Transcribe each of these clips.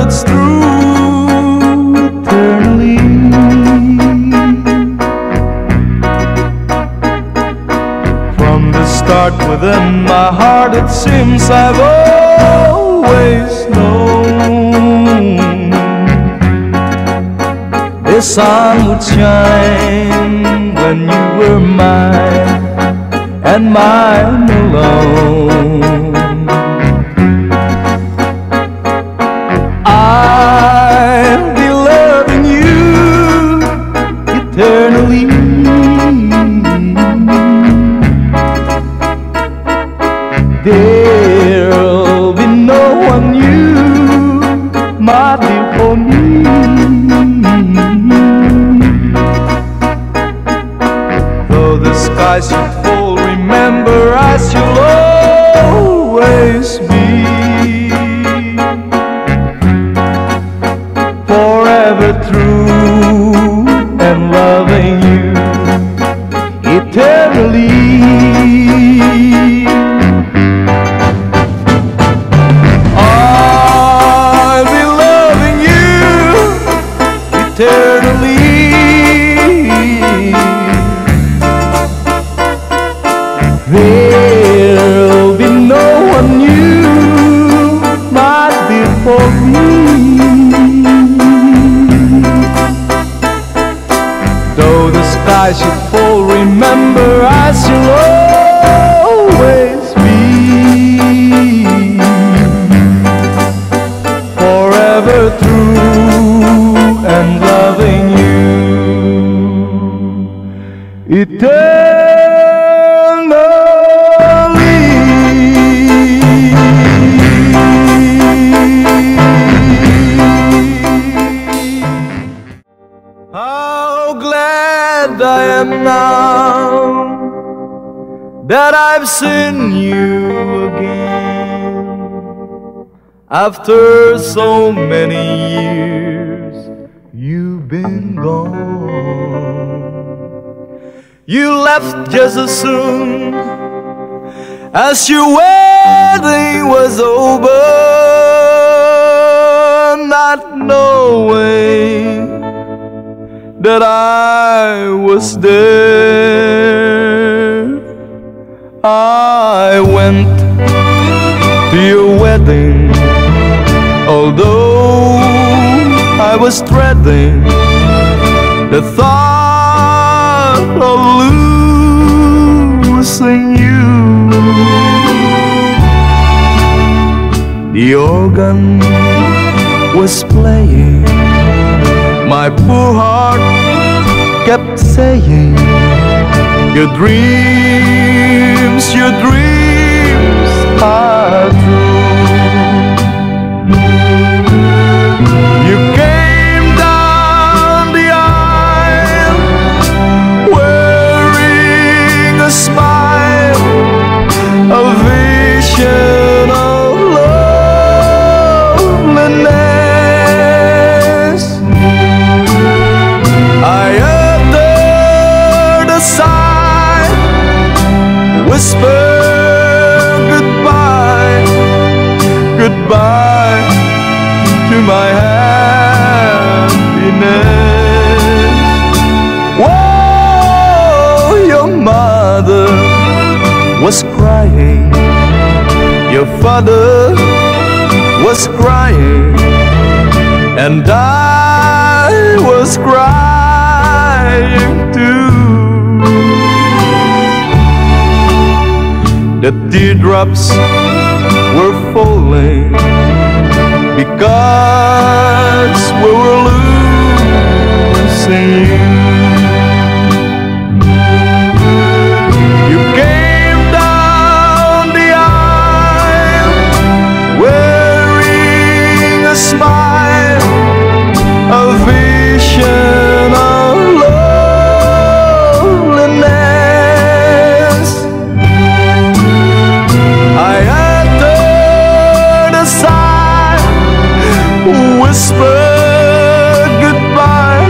it's through eternally. From the start within my heart, it seems I've always known the sun would shine when you were mine and mine alone. I'll be loving you eternally. There'll be no one you, my dear, for me. Though the sky should fall, remember I shall always be forever true and loving you eternally. I'll be loving you eternally. There'll be no one new, my dear, for me. Though the sky should fall, remember I shall always be forever true and loving you eternally. How glad I am now that I've seen you again. After so many years you've been gone. You left just as soon as your wedding was over, not knowing that I was there. I went to your wedding, although I was dreading the thought of losing you. The organ was playing, my poor heart kept saying, your dreams are true. You came down the aisle wearing a smile, a vision of loneliness. I uttered a sigh, whispered goodbye, goodbye to my happiness. Whoa, your mother was crying, your father was crying, and I was crying too. The teardrops were falling because we were losing you. You came down the aisle wearing a smile, a vision of loneliness. I uttered a sigh, whispered goodbye,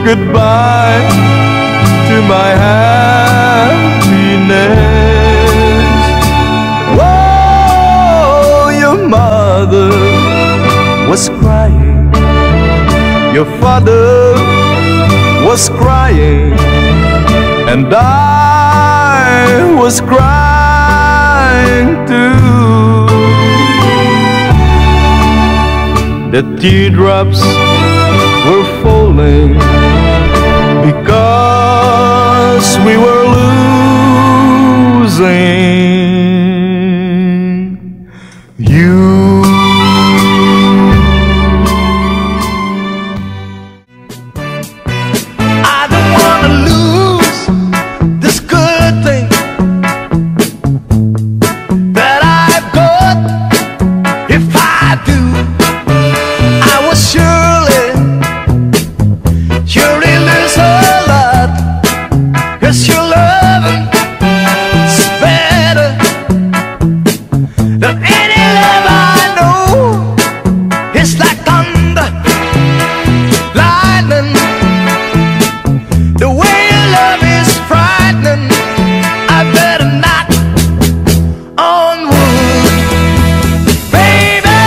goodbye to my happiness. Whoa, your mother was crying, your father was crying, and I was crying too. The teardrops were falling because we were losing you. I don't wanna lose this good thing that I've got. If I do, I will surely lose a lot. 'Cause your loving is better than any love I know. It's like thunder, lightning. The way your love is frightening. I better knock on wood, baby.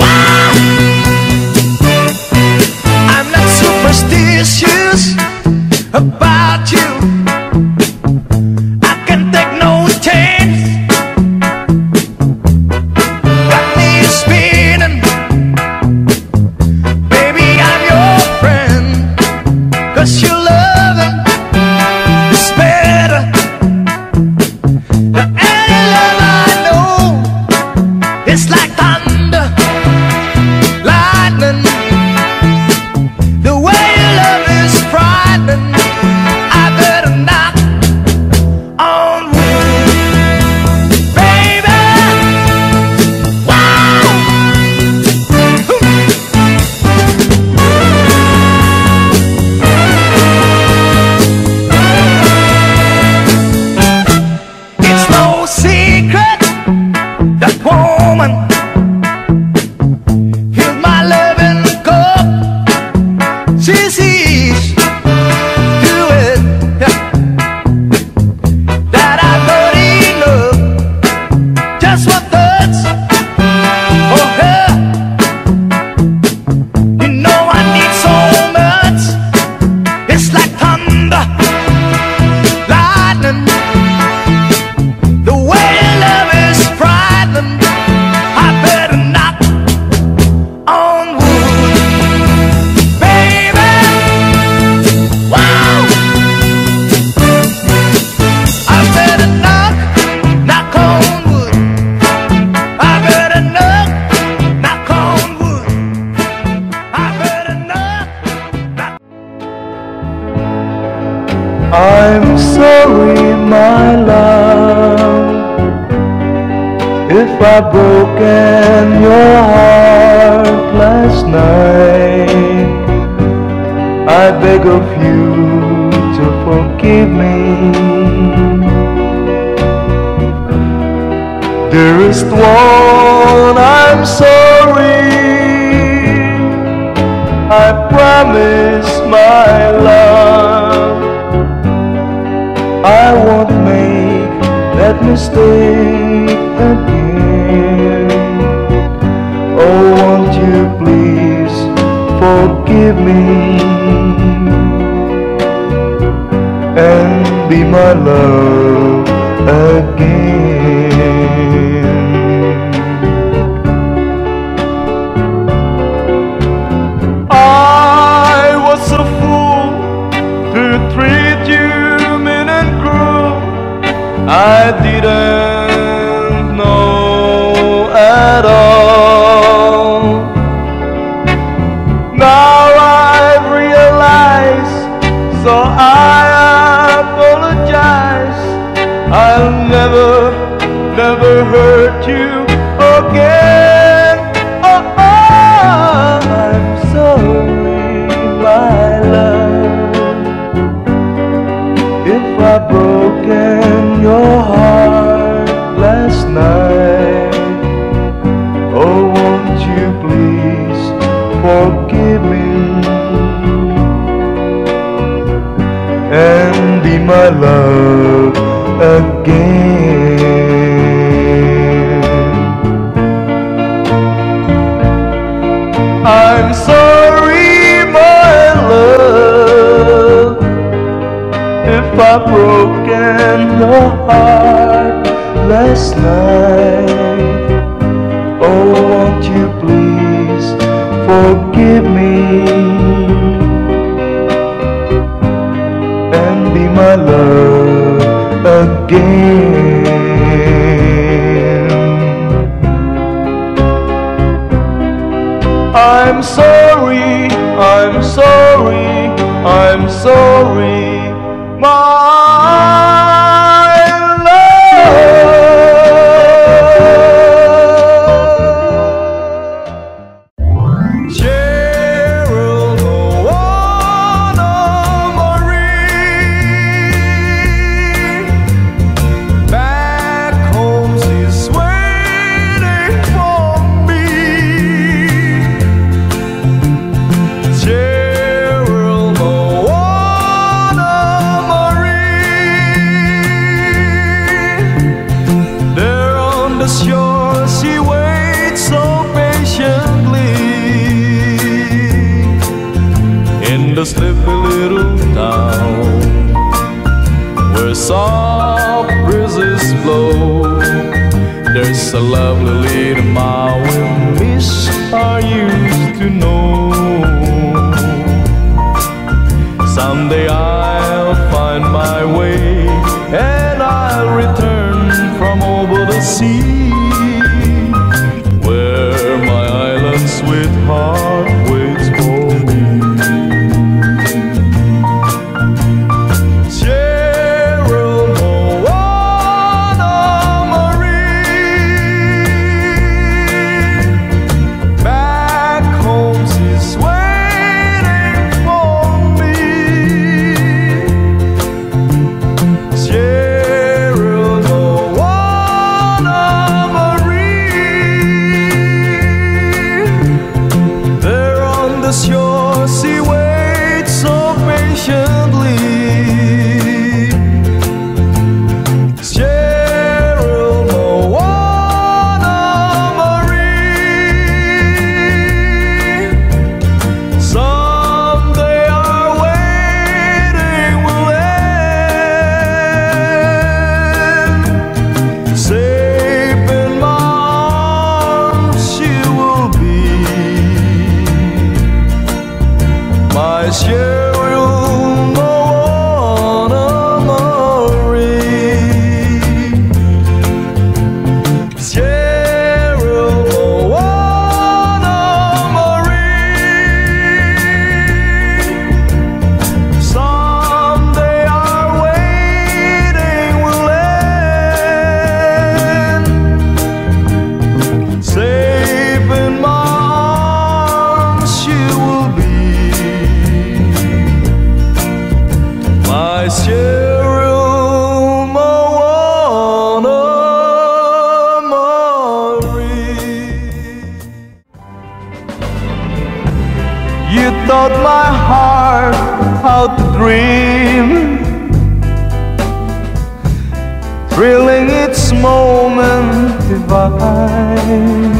Wow. I'm not superstitious about you. I can take no chance. Got me spinning, baby. I'm your friend. 'Cause your loving is better than any love I know. It's like thunder, lightning. The way your love is frightening. I better knock on wood, baby. Wow. It's no secret that woman filled my loving cup. She sees to it that I don't enough. Just what thoughts for her. You know I need so much. It's like thunder, lightning. The way your love is frightening. I better knock on wood, baby. Wow. I better knock on wood. I better knock on wood. I better knock. I'm sorry, my love, if I've broken your heart last night. I beg of you to forgive me. Dearest one, I'm sorry. I promise, my love, I won't make that mistake again. Oh, won't you please forgive me and be my love again. I was a fool to treat you mean and cruel. I didn't know at all. Now I've realized, so I apologize. I'll never hurt you again. Oh, I'm sorry, my love, if I've broken your heart last night. Oh, won't you please forgive me and be my love again. if I've broken your heart last night. Oh, won't you please forgive me and be my love again. I'm sorry, I'm sorry, I'm sorry, my love. Cheryl Moana Marie, back home she's waiting for me. Cheryl Moana Marie, there on the shore she waits so patiently. In the sleepy little town where soft breezes blow, there's a lovely little Maui miss I used to know. Someday I'll find my way and I'll return from over the sea, where my island sweetheart waits for me. Cheryl Moana Marie, back home she's waiting for me. Cheryl Moana Marie, there on the shore she waits so patiently. Cheryl Moana Marie, someday our waiting will end. Safe in my arms she will be, my Cheryl Moana Marie. Cheryl Moana Marie, someday our waiting will end. Safe in my arms she will be, my Cheryl Moana Marie. You taught my heart how to dream, thrilling its moment divine.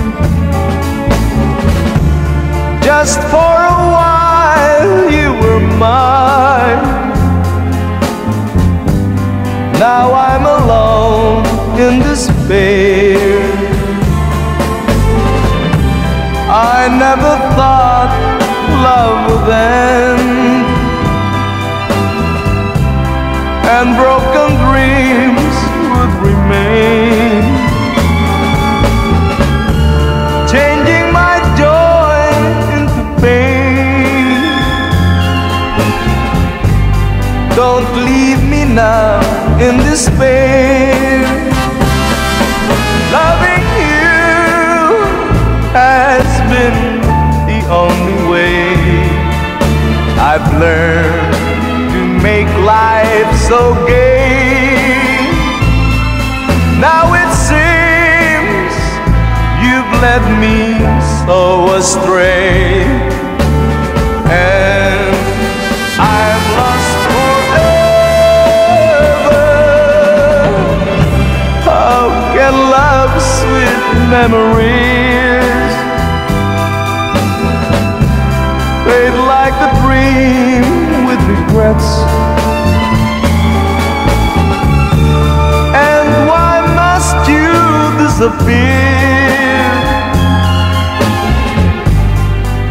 Just for a while you were mine. Now I'm alone in despair. I never thought love would end, and broken dreams would remain, changing my joy into pain. Don't leave me now in despair. Loving you has been the only way. I've learned to make life so gay. Now it seems you've led me so astray, and I'm lost forever. How can love's sweet memories fade like a dream with regrets? disappear,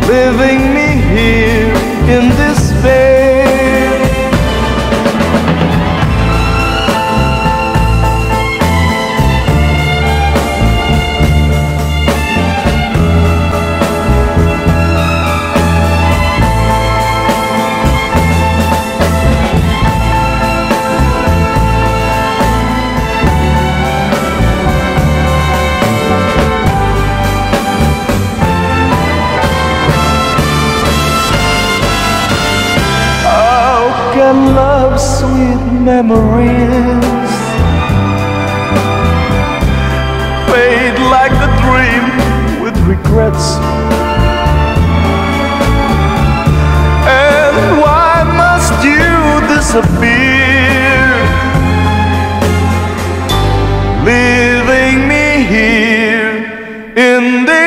leaving me here in despair. And love's sweet memories fade like a dream with regrets. And why must you disappear, leaving me here in despair?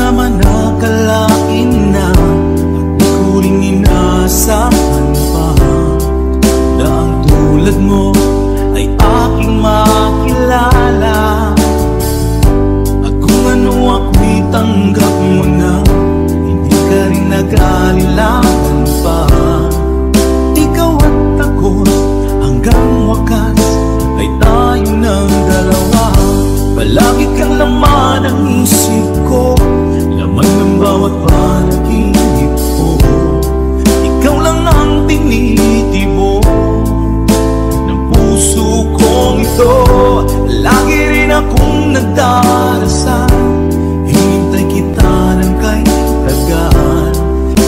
Naman nakalain na at di ko rin inaasahan pa na ang tulad mo ay aking makilala. At kung ano ako'y tanggap mo na, hindi ka rin nag-alilangan pa. Ikaw at ako hanggang wakas ay tayo ng dalawa. Palagi kang laman ng isip ko, laman ng bawat panaginip ko. Ikaw lang ang tinitibok ng puso kong ito. Lagi rin akong nagdarasal, hinintay kita ng kahit tagal.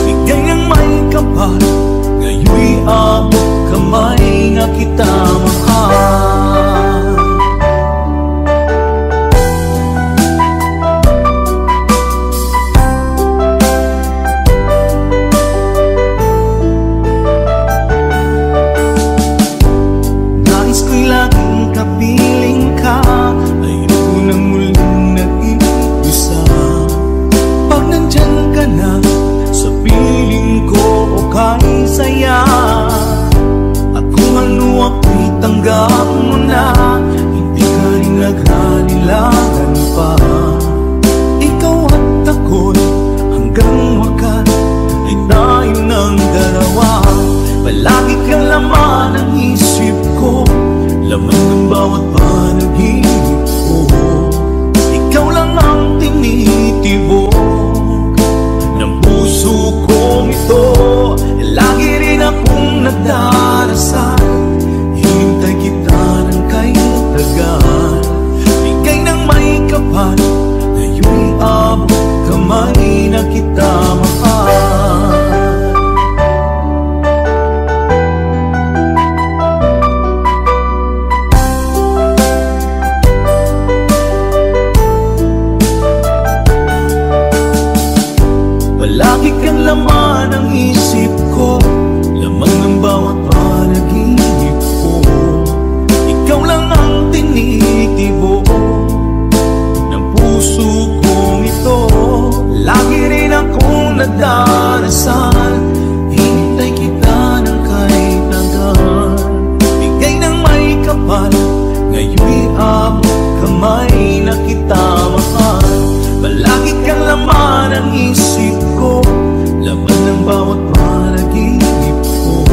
Bigay ng may kapal, ngayon'y abot kamay nga kita mahal. Kapiling ka, ay unang muling nag-iisa. Pag nandyan ka na sa piling ko, okay saya. At kung ano ako'y tanggap mo na, hindi ka rin naghalilangan pa. Ikaw at ako'y hanggang wakas ay tayo ng dalawa. Palagi kang laman ng isip ko, laman ng bawat panaginip ko. Ikaw lang ang tinitibok ng puso kong ito. Lagi rin akong nagdarasal, hinintay kita ng kahit tagal. Bigay ng may kapal, ngayon'y abot kamay na kita mahal. Palagi kang laman ng isip ko, laman ng bawat panaginip ko. Ikaw lang ang tinitibok ng puso kong ito. Lagi rin akong nagdarasal, hinintay kita ng kahit tagal. Bigay ng may kapal, ngayon'y abot kamay na kita mahal. Palagi kang laman ng isip ko, laman ng bawat panaginip ko.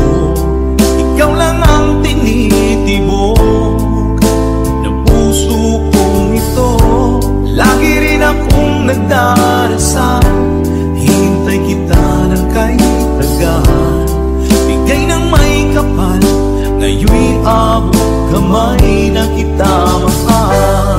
Ikaw lang ang tinitibok ng puso kong ito. Lagi rin akong nagdarasal, hintay kita ng kahit tagal. Bigay ng may kapal, ngayon'y abot kamay na kita mahal.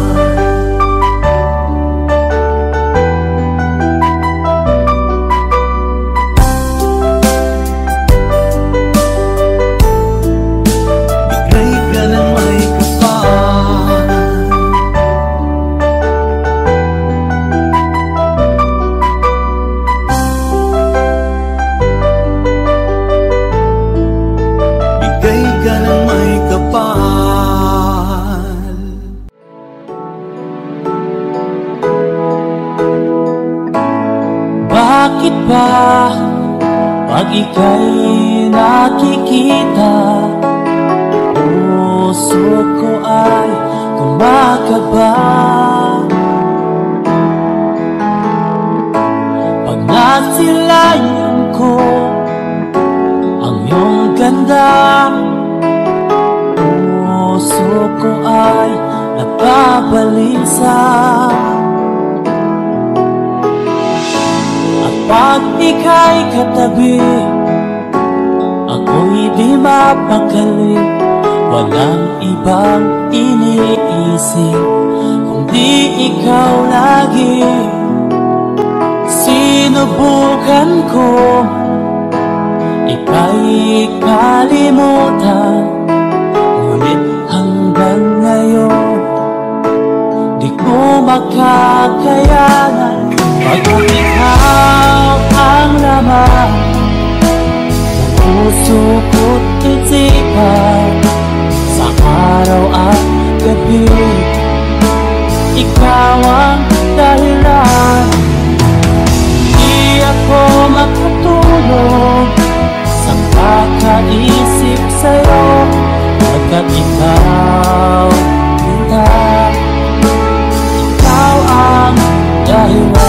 Bakit ba pag ika'y nakikita. Puso ko ay kumakaba pag nasilayan ko ang iyong ganda. Puso ko ay napabalisa. At pag ika'y katabi, ako'y di mapakali. Walang ibang iniisip kundi ikaw lagi. Sinubukan ko ika'y kalimutan, ngunit hanggang ngayon di ko makakayanan. Pagkat ikaw ang laman ng puso ko't isipan, sa araw at gabi ikaw ang dahilan. Di ako makatulog sa kakaisip sa'yo, pagkat ikaw, ikaw ang dahilan.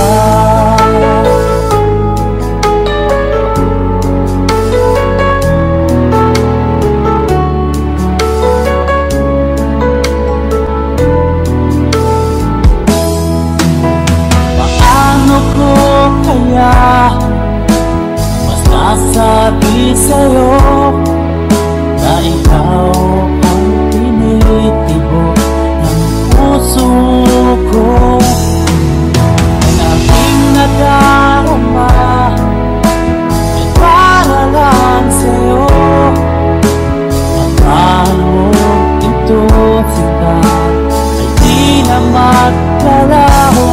Mas nasabi sa'yo na ikaw ang tinitibok ng puso ko. Ang aking nadarama ay para lang sa'yo. Ang mo ito sila ay di na maglalaho,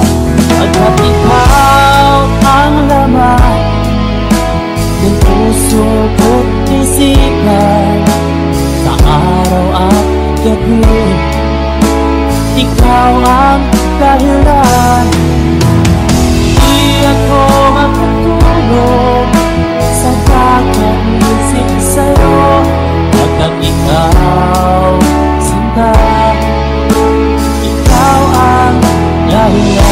pagkat ikaw ang laman ng puso ko't isipan, sa araw at gabi ikaw ang dahilan. Di ako makatulog sa kakaisip sa'yo, pagkat ikaw, sinta, ikaw ang dahilan.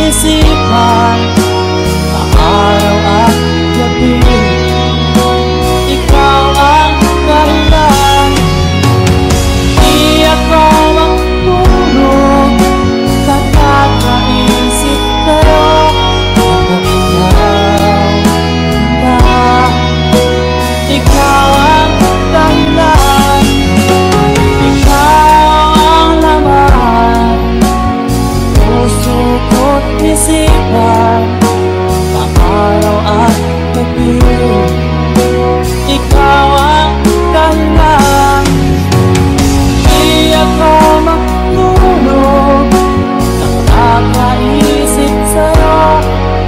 Isipan, sa araw at gabi ikaw ang dahilan. Di ako magtulog sa kakaisip sa'yo, pagkat ikaw ang dahilan. Ikaw ang laman, puso ko't isipan, sa araw at gabi ikaw ang dahilan. Di ako magtulog sa kakaisip sa'yo,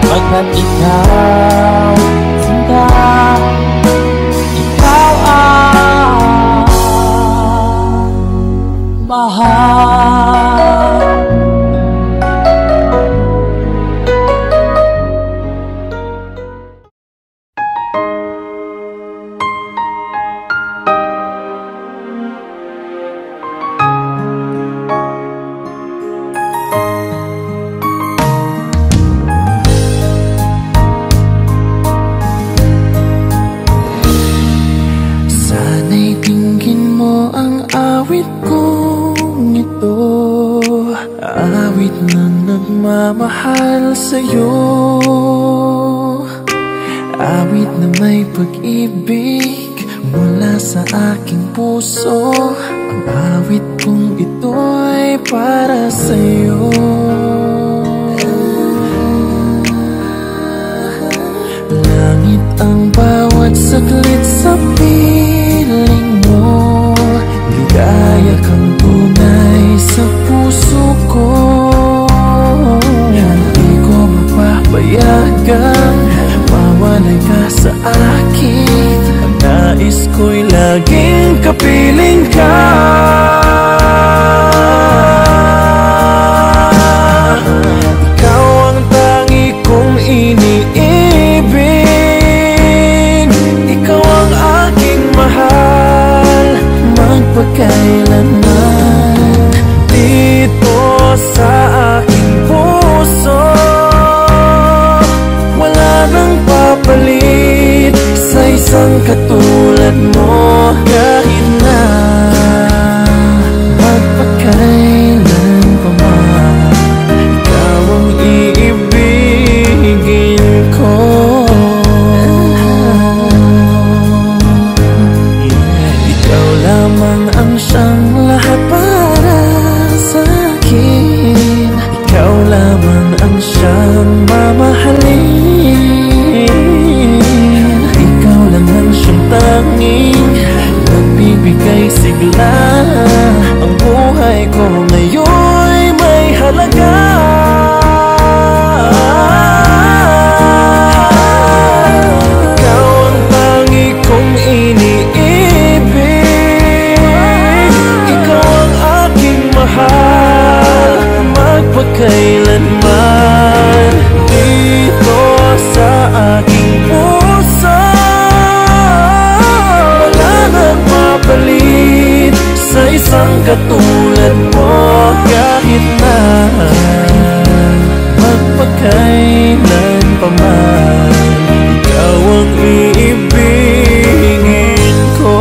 pagkat ikaw, sinta, ikaw ang mahal. Mahal sa'yo, awit na may pag-ibig mula sa aking puso. Ang awit kong ito'y para sa'yo. Langit ang bawat saglit sa piling mo, ligaya kang tunay sa puso ko. Hindi ko mapapayagang mawalay ka sa akin. Ang nais ko'y laging kapiling ka. Ikaw ang tangi kong iniibig, ikaw ang aking mahal, magpakailanman. Dito sa aking puso, wala nang papalit sa isang katulad mo. Kahit na magpakailan pa man, ikaw ang iibigin ko. Ikaw lamang ang siyang lahat para sa akin. Ikaw lamang ang siyang mamahalin. Ikaw lang ang siyang tanging nagbibigay sigla. Ang buhay ko ngayon'y may halaga. Ikaw ang tangi kong iniibig, ikaw ang aking mahal, magpakailanman. Dito sa aking puso, wala nang mapalit sa isang katulad mo. Kahit na magpakailan pa man, ikaw ang iibigin ko.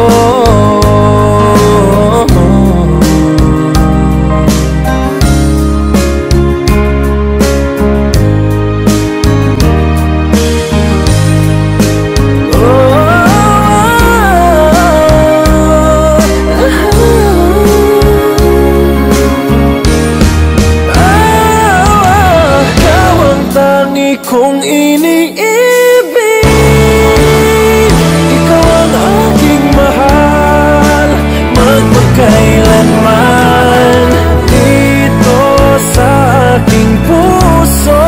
Kung iniibig, ikaw ang aking mahal, magpakailanman. Dito sa aking puso,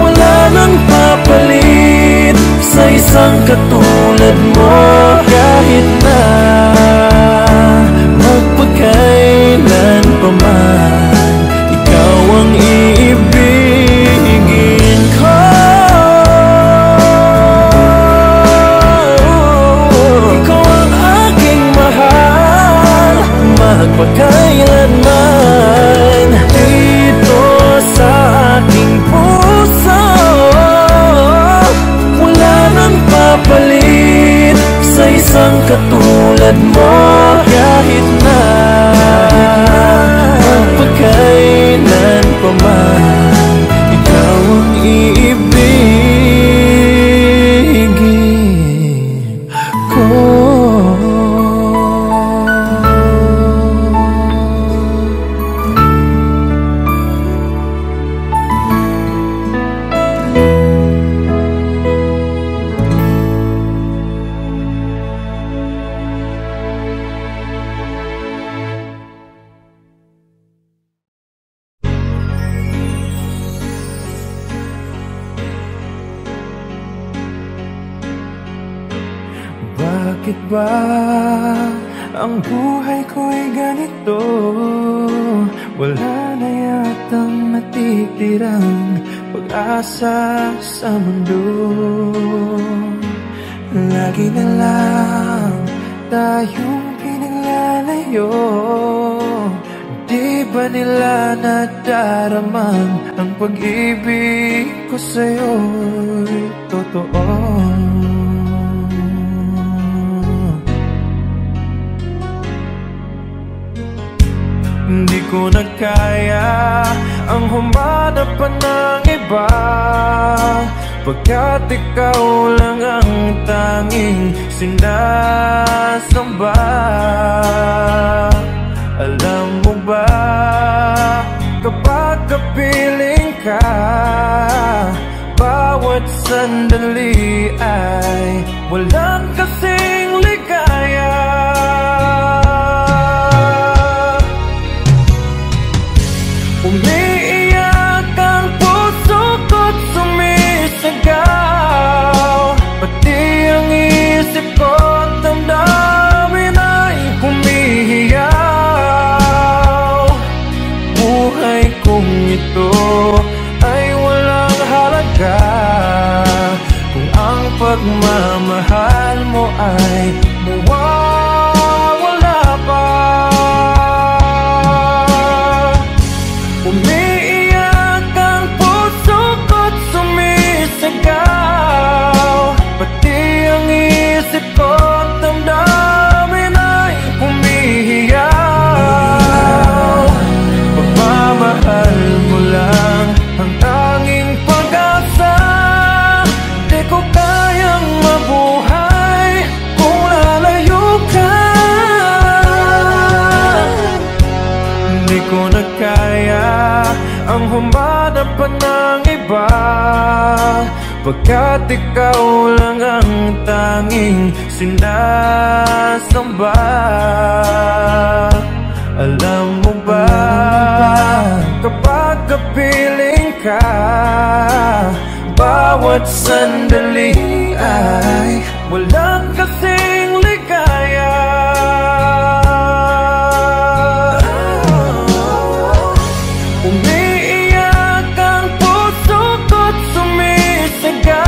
wala nang papalit sa isang katulad mo. Kahit na magpakailan pa man, ikaw ang iibigin ko. Ikaw ang aking mahal, magpakailanman. Dito sa aking puso, wala nang papalit sa isang katulad mo. Kahit na magpakailan pa man, ikaw ang iibigin ko. Bakit ba ang buhay ko'y ganito? Wala na yatang natitirang pag-asa sa mundo. Lagi na lang tayong pinaglalayo. Di ba nila nadaramang ang pag-ibig ko sa'yo'y totoo? Hindi ko na kaya ang humanap pa ng iba. pagkat ikaw lang ang tanging sinasamba. Alam mo ba, kapag kapiling ka, bawat sandali ay walang kasing ligaya. Umiiyak ang puso ko't sumisigaw, pati ang isip ko't damdamin ay humihiyaw. Buhay kong ito ay walang halaga kung ang pagmamahal mo ay mawawala pa. Umiiyak ang puso ko't sumisigaw, pati ang isip ko't damdamin ay humihiyaw. Pagmamahal mo lang ang tanging pag-asa, di ko kayang mabuhay kung lalayo ka. Di ko na kaya ang humanap pa ng iba, pagkat ikaw lang ang tanging sinasamba. Alam mo ba, kapag kapiling ka, bawat sandali ay walang kasing ligaya. Umiiyak ang puso ko't sumisigaw,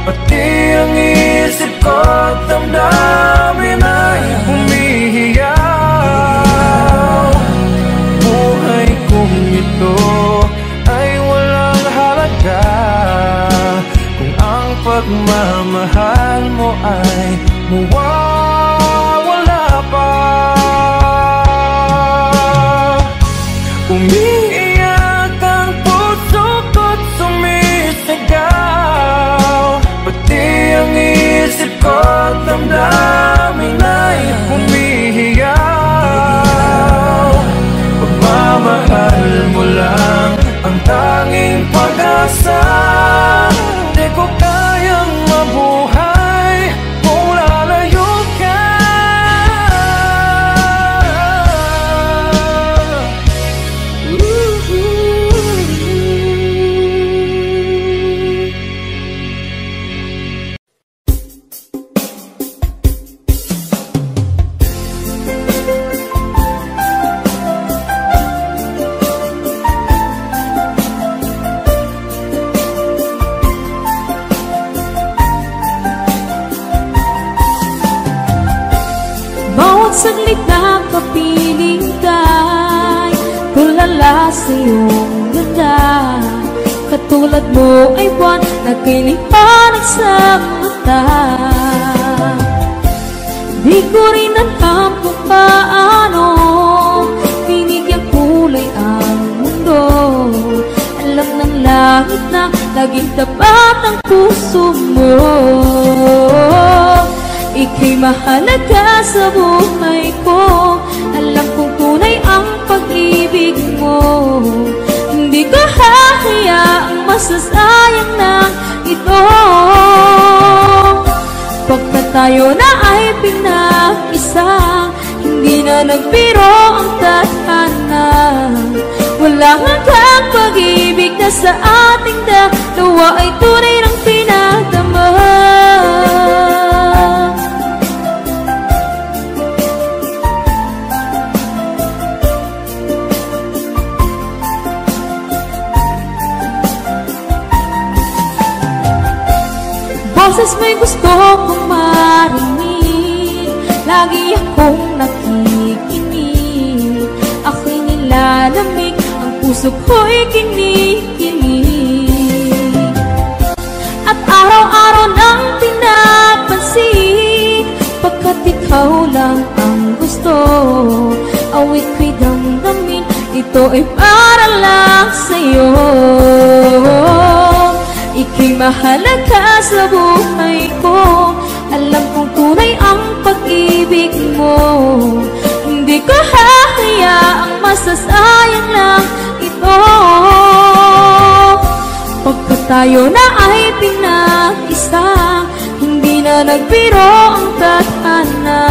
pati ang isip ko't damdamin ay humihiyaw. Buhay kong ito ay walang halaga kung ang pagmamahal mo ay mawawala pa. Umiiyak ang puso ko't sumisigaw, pati ang isip ko't damdamin ay humihiyaw. Pagmamahal mo lang ang tanging pag-asa, di ko kayang mabuhay kung lalayo ka. Bawat saglit na kapiling ka'y tulala sa iyong ganda. Katulad mo ay buwan na kay liwanag sa mata. Di ko rin alam kung paano binigyan kulay ang mundo. Alam ng langit na laging tapat ang puso mo. Ika'y mahalaga sa buhay ko. Alam kong tunay ang pag-ibig mo. Hindi ko hahayaang masasayang na ito. Pagka tayo na ay pinag-isa, hindi na nagbiro ang tadhana. Walang hanggang pag-ibig na sa ating dalawa ay tunay ng pinadama. Boses may gusto kong marinig, lagi akong nakikinig. Ako'y nilalamig, ang puso ko'y kinikilig. At araw-araw nang pinapansin, pagkat ikaw lang ang gusto. Awit ko'y damdamin, ito ay para lang sa'yo. mahalaga sa buhay ko. Alam kong tunay ang pag-ibig mo. Hindi ko hahayaang masasayang lang ito. Pagkat tayo na ay pinag-isa, hindi na nagbiro ang tadhana.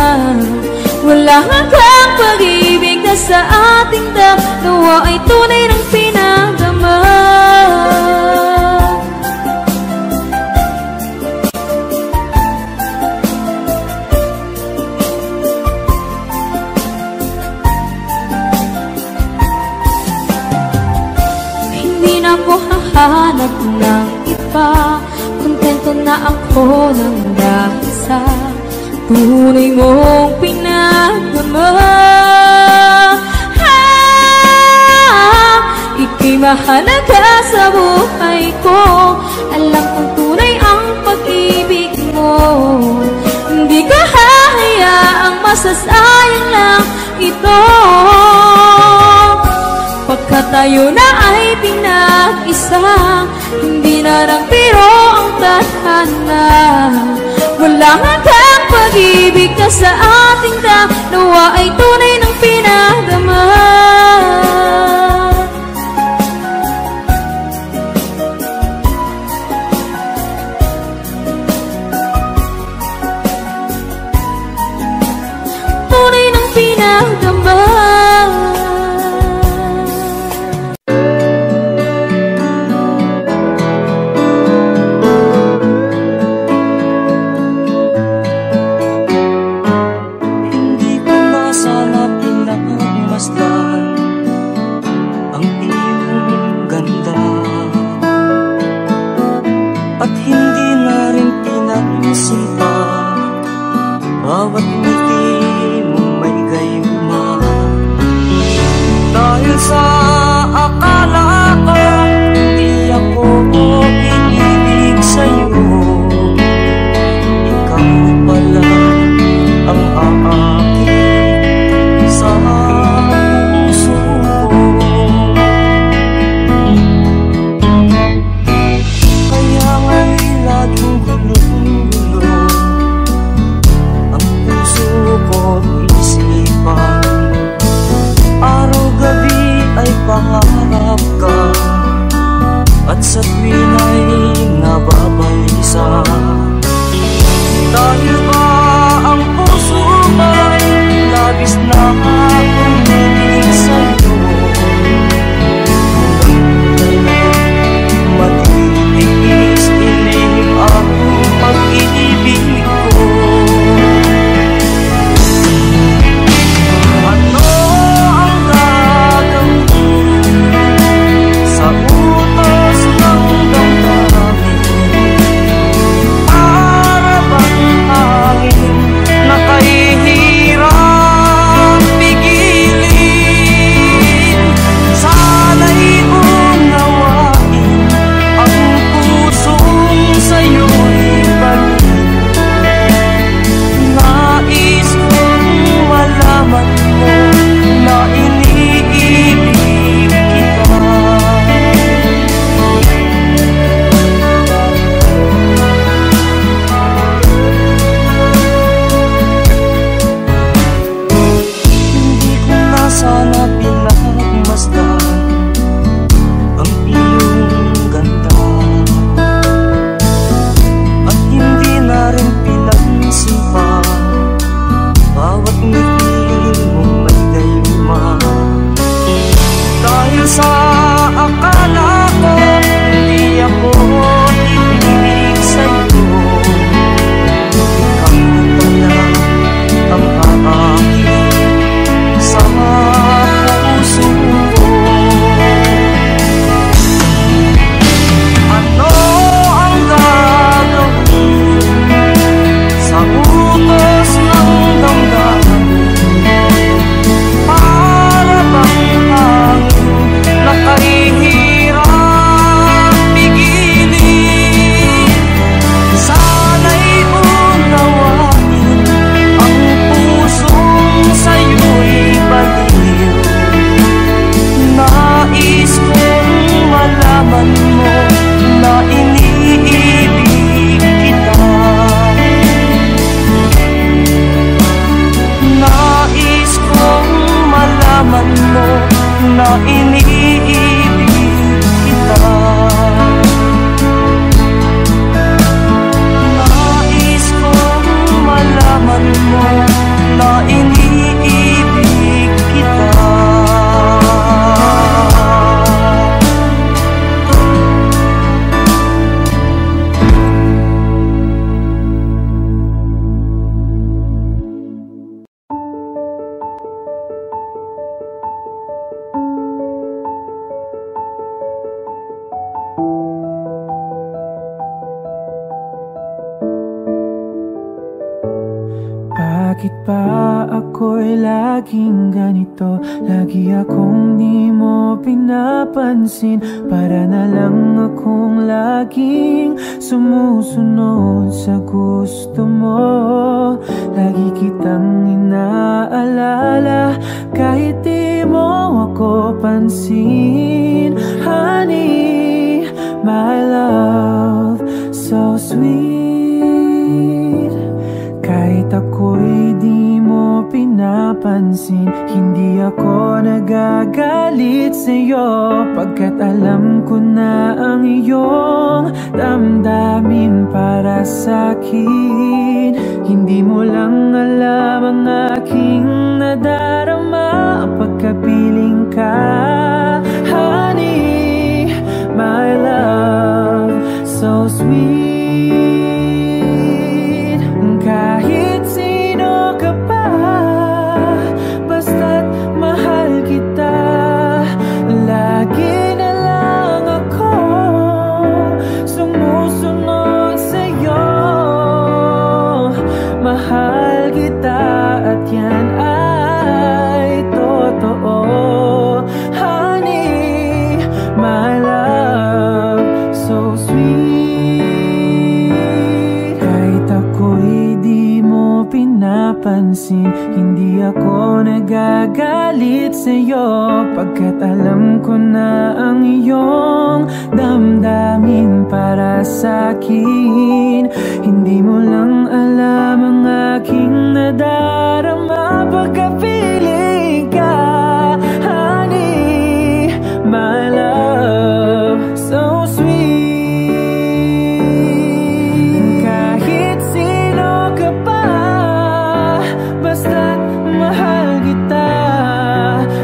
Wala hanggang pag-ibig na sa ating dalawa ay tunay ng pinagdama. Hindi na ako hahanap ng iba, kontento na ako ng dahil sa tunay mong pinagdama. Ika'y mahalaga sa buhay ko. Alam kong tunay ang pag-ibig mo. Hindi ko hahayaang masasayang lang ito. Pagkat tayo na ay pinag-isa, hindi na nagbiro ang tadhana. Wala hanggang pag-ibig na sa ating dalawa ay tunay ng pinagdama. Tunay ng pinagdama. At hindi na rin pinagsinta bawat ngiti mong may gayuma. Dahil sa akala ko hindi ako iibig sa'yo, ikaw pala ang aakit sa puso ko. Kaya nga'y laging gulo-gulo ang puso ko't isipan. Araw-gabi ay pangarap ka, at sa tuwin ay nababalisa. Dahil ba ang puso mo'y labis na umiibig sa'yo, matitiis ilim ang pag-ibig ko. Ano ang gagawin sa utos ng damdamin? Para bang hangin na kahihirap pigilin? Bakit ba ako'y laging ganito? Lagi akong di mo pinapansin. Para na lang akong laging sumusunod sa gusto mo. Lagi kitang inaalala kahit di mo ako pansin. Honey, my love, so sweet. Kahit ako'y di mo pinapansin, hindi ako nagagalit sa'yo. Pagkat alam ko na ang iyong damdamin para sa'kin. Hindi mo lang alam ang aking nadarama pagkapiling ka. Honey, my love, so sweet. Kahit sino ka pa, basta't mahal kita. Lagi na lang ako sumusunod sa'yo. Mahal kita at yan ay totoo. Honey, my love, so sweet. Kahit ako'y di mo pinapansin, hindi ako nagagalit sa'yo. Pagkat alam ko na ang iyong damdamin para sa'kin. Hindi mo lang alam ang aking nadarama pagkapiling ka. Honey, my love, so sweet. Kahit sino ka pa, basta't mahal kita.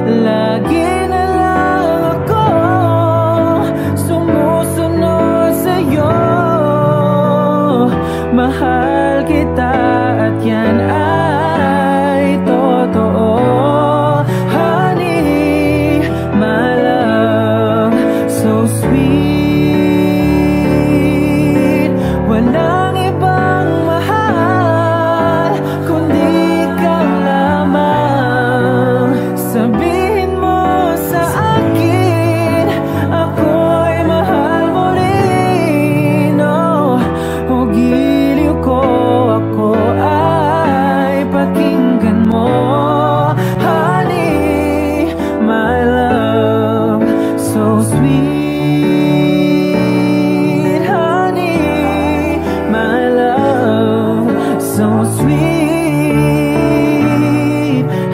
Lagi na lang ako sumusunod sa'yo. Mahal kita at yan ay totoo. Honey, my love, so sweet. Walang ibang mahal kundi ikaw lamang. Sabihin mo sa akin, ako'y mahal mo rin. Oh, o giliw ko, ako ay pakinggan mo. Honey, my love, so sweet. Honey, my love, so sweet.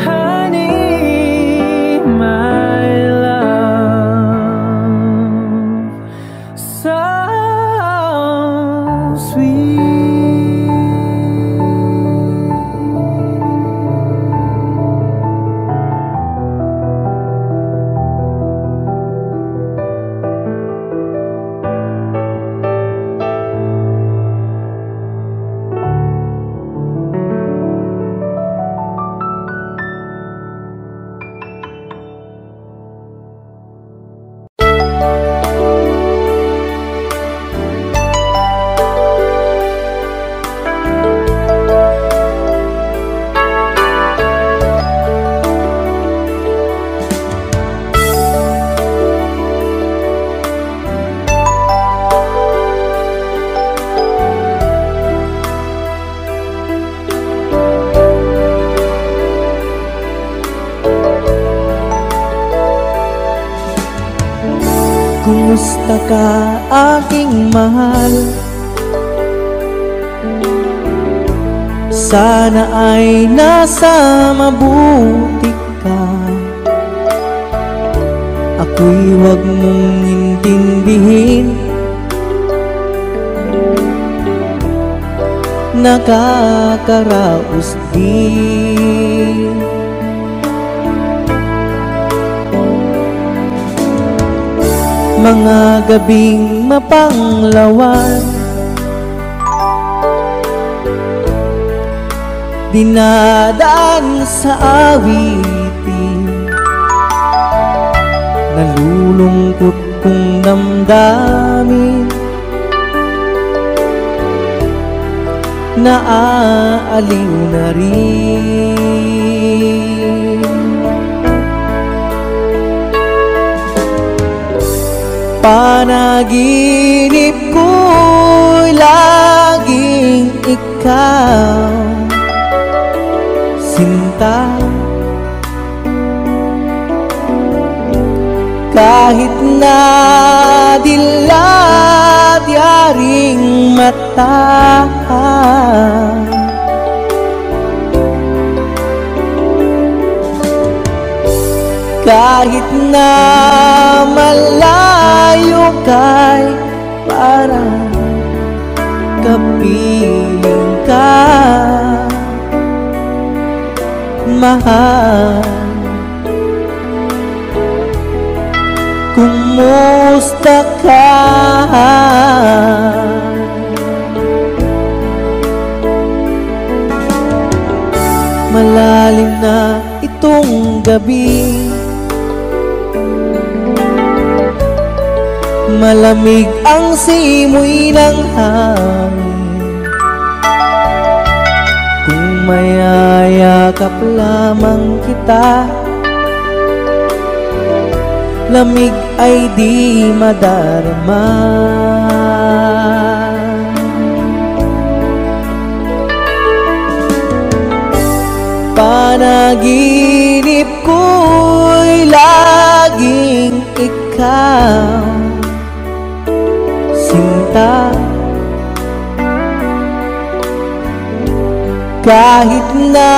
Honey, my love, so sweet. Kumusta ka aking mahal? Sana ay nasa mabuti ka. Ako'y huwag mong intindihin. Nakakaraos din. Mga gabing mapanglawan, dinadaan sa awitin. Nalulungkot kong damdamin, naaaliw na rin. Panaginip ko'y laging ikaw, sinta. Kahit na dilat yaring mata, kahit na malayo kay parang kapiling ka, mahal. Kumusta ka? Malalim na itong gabi, malamig ang simoy ng hangin. Kung mayayakap lamang kita, lamig ay di madarama. Panaginip ko'y laging ikaw, sinta. Kahit na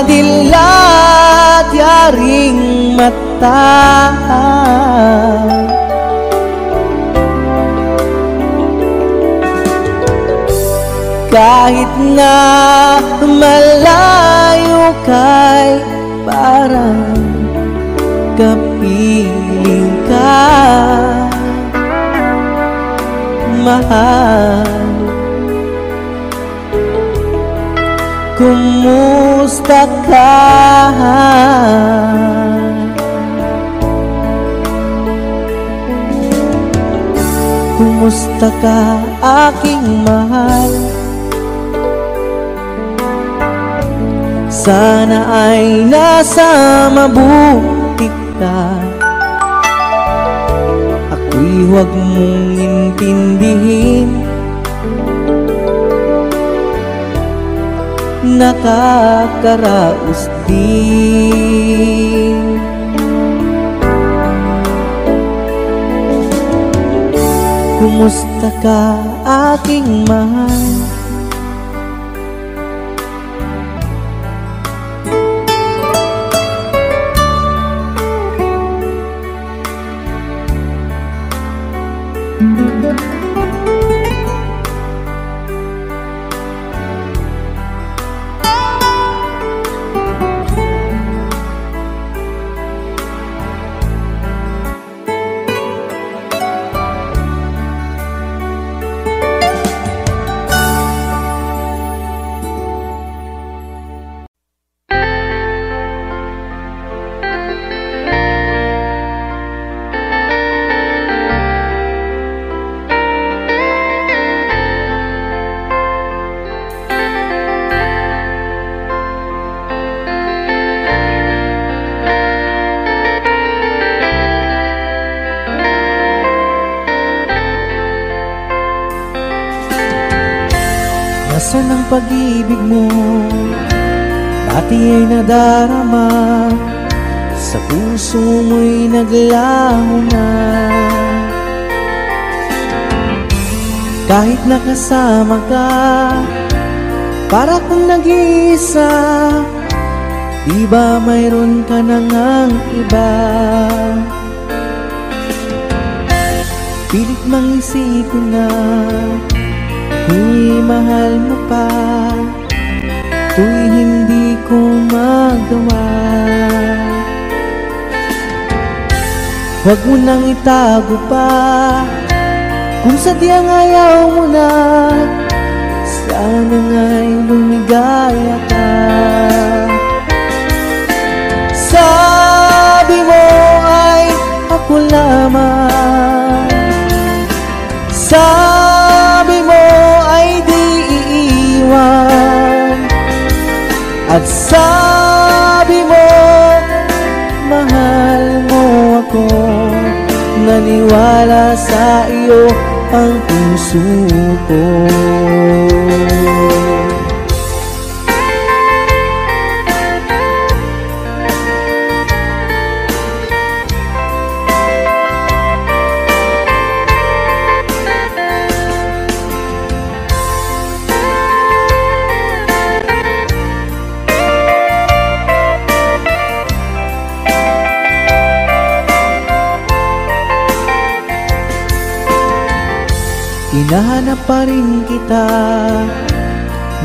dilat yaring mata, kahit na malayo kay parang kapiling ka, mahal. Kumusta ka? Kumusta ka, aking mahal? Sana ay nasa mabuti ka. Ako'y huwag mong intindihin, nakakaraos din. Kumusta ka, aking mahal? Nasaan ang pag-ibig mo? Dati ay nadarama, sa puso mo'y naglaho na. Kahit nakasama ka, para kang nag-iisa. Di ba mayroon ka na ngang iba? Pilit mang isipin na kung mahal mo pa, to'y hindi ko magawa. Huwag mo nang itago pa, kung sadyang ayaw mo na, sana nga'y lumigaya ka. Sabi mo ay ako lamang, sabi mo ay di At sabi mo, mahal mo ako. Naniwala sa iyo ang puso ko. Hinahanap pa rin kita,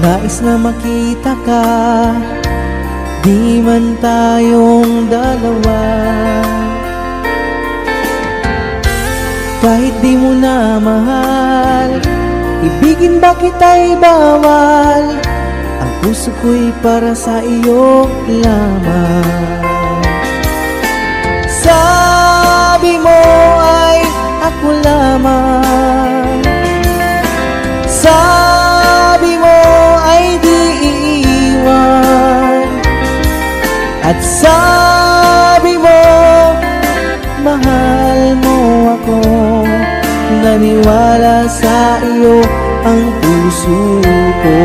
nais na makita ka, di man tayong dalawa. Kahit di mo na mahal, ibigin ba kita'y bawal? Ang puso ko'y para sa iyo lamang. Sabi mo ay ako lamang, sabi mo ay di iiwan. At sabi mo, mahal mo ako. Naniwala sa iyo ang puso ko.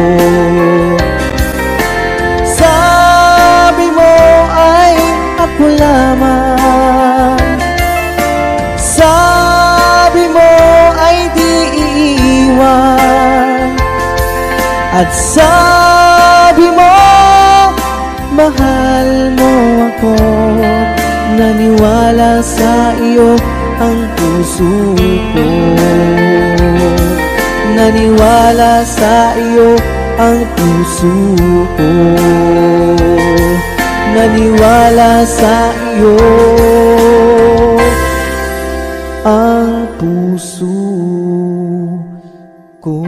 Sabi mo ay ako lamang, sabi mo ay di iiwan. At sabi mo, mahal mo ako. Naniwala sa iyo ang puso ko. Naniwala sa iyo ang puso ko. Naniwala sa iyo ang puso ko.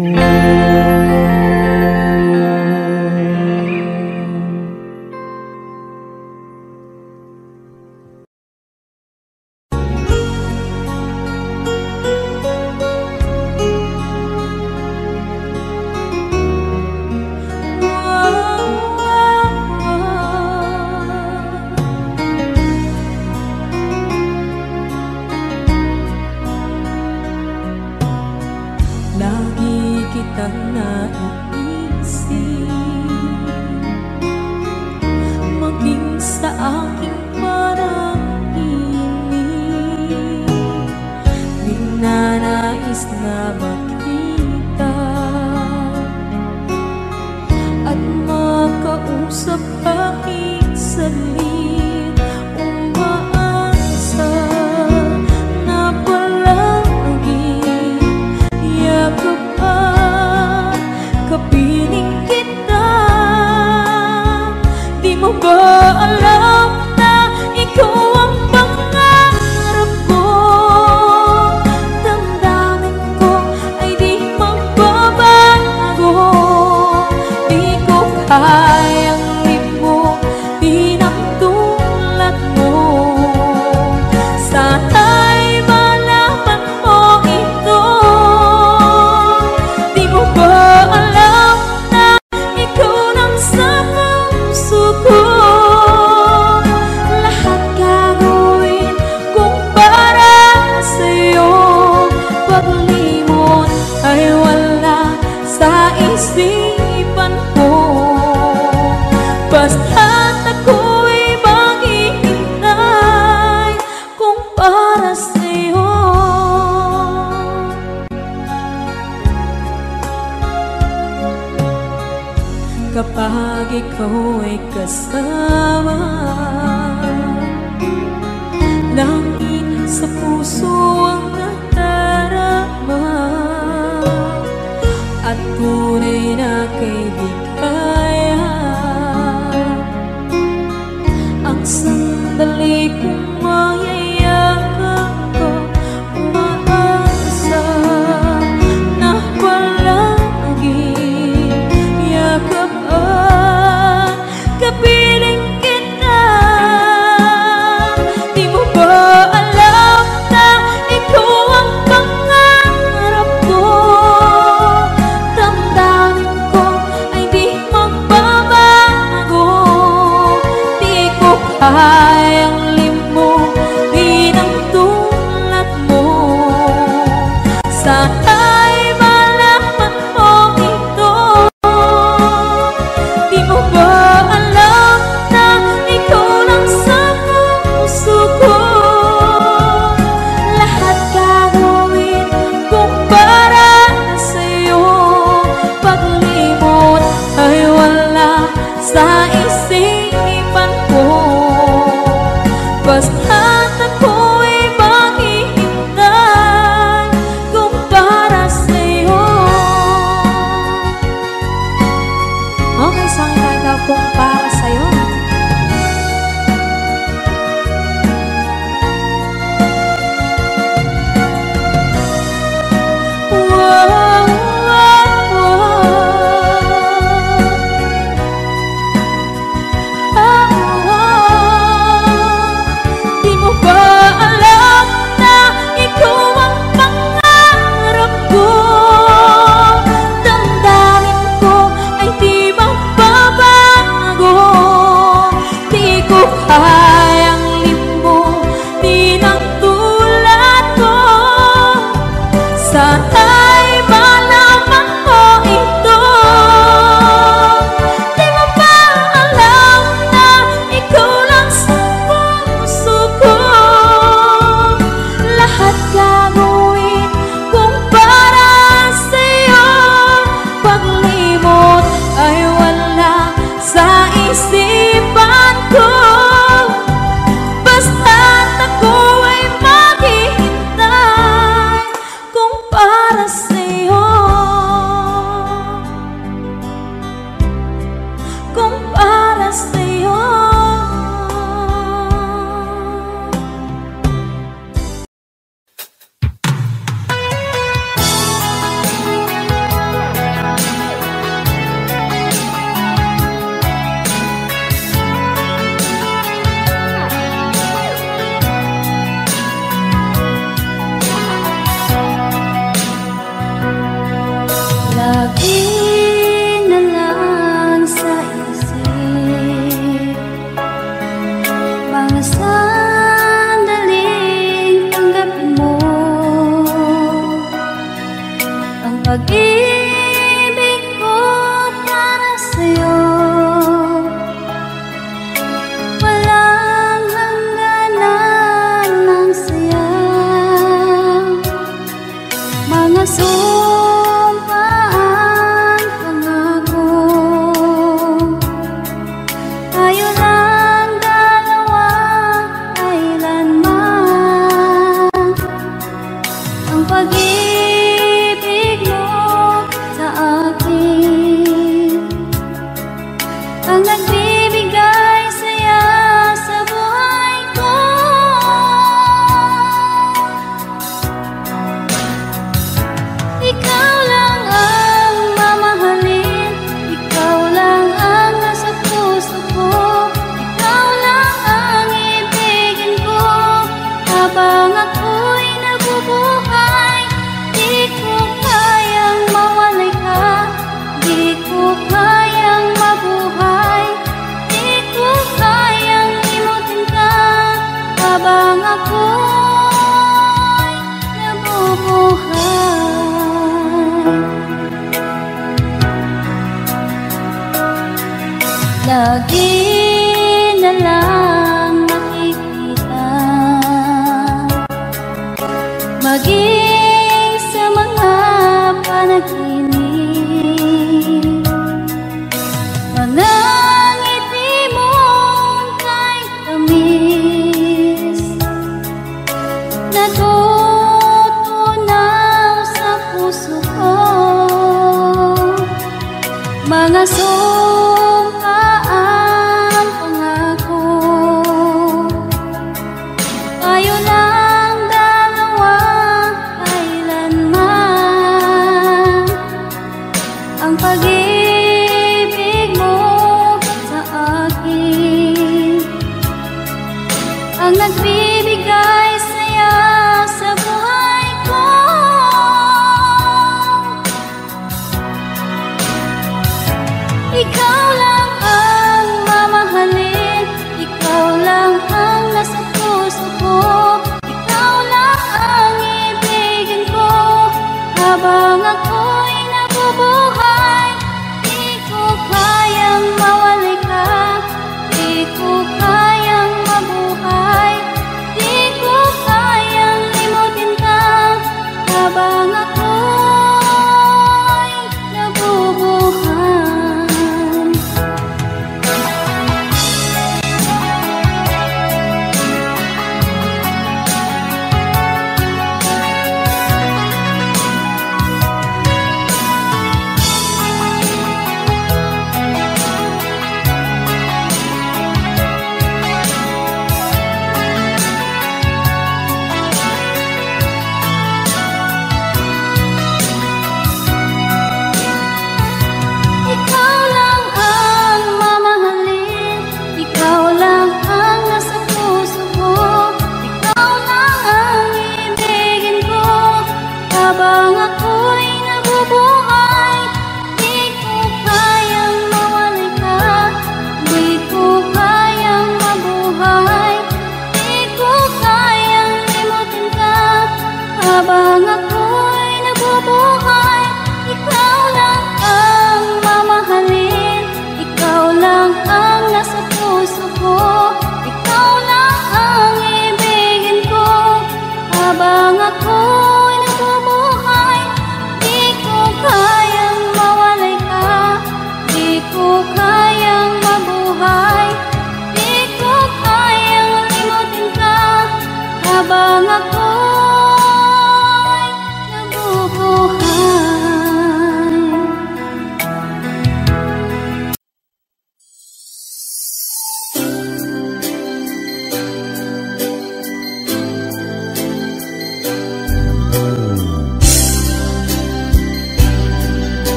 Lagi kitang naiisip, maging sa aking parang inip. Di na nais na makita at makausap kahit saglit. Umaasa na palagi yakap at kapiling kita. Di mo ba alam na ikaw ang pangarap ko? Damdamin ko ay di magbabago. Di ko kayang limutin ang tulad mo. Sana'y malaman mo ito. Di mo ba alam na ikaw lang sa puso ko? Lahat gagawin kung para sa'yo. Paglimot ay wala sa isipan ko. Basta't ako'y maghihintay kung para sa'yo. Kapag ikaw ay kasama, langit sa puso ang nadarama. At tunay na kaibigan ang sandali kong mayayakap ko. Umaasa na palagi yakap at kapiling kita. Di mo ba alam na ikaw Sana'y malaman mo ito. Di mo ba alam na ikaw lang sa puso ko? Lahat gagawin kung para sa'yo. Paglimot ay wala sa isipan ko. Basta't ako'y maghihintay kung para sa'yo. Okay, saan tayo kung para sa'yo? Di mo ba alam na ikaw ang pangarap ko? Damdamin ko ay di magbabago. Di ko kayang limutin ang tulad ko. Sana'y malaman mo ito. Di mo ba alam na ikaw lang sa puso ko? Lahat gagawin kung para sa'yo. Paglimot ay wala sa isipan ko. Basta't ako ay maghihintay kung para sa'yo. Kung para sa'yo. Lagi na lang sa isip mga sandaling tanggapin mo ang pag-ibig ko para sa'yo. Walang hangganan ng saya, mga sumpaan, pangako. Tayo lang dalawa, kailanman. Ang pag-ibig mo sa akin ang nagbibigay saya sa buhay ko. Ikaw lang ang mamahalin, ikaw lang ang nasa puso ko. Ikaw lang ang ibigin ko habang ako'y nabubuhay. Di ko kayang mawalay ka, di ko kayang mabuhay. Di ko kayang limutin ka habang ako'y nabubuhay. Lagi na lang nakikita, maging sa mga panaginip, mga ngiti mong kahit tamis, natutunaw sa puso ko. Mga sumpaan, pangako. Tayo lang dalawa, kailanman. Ang pag-ibig mo sa akin ang nagbibigay saya sa buhay ko. Ikaw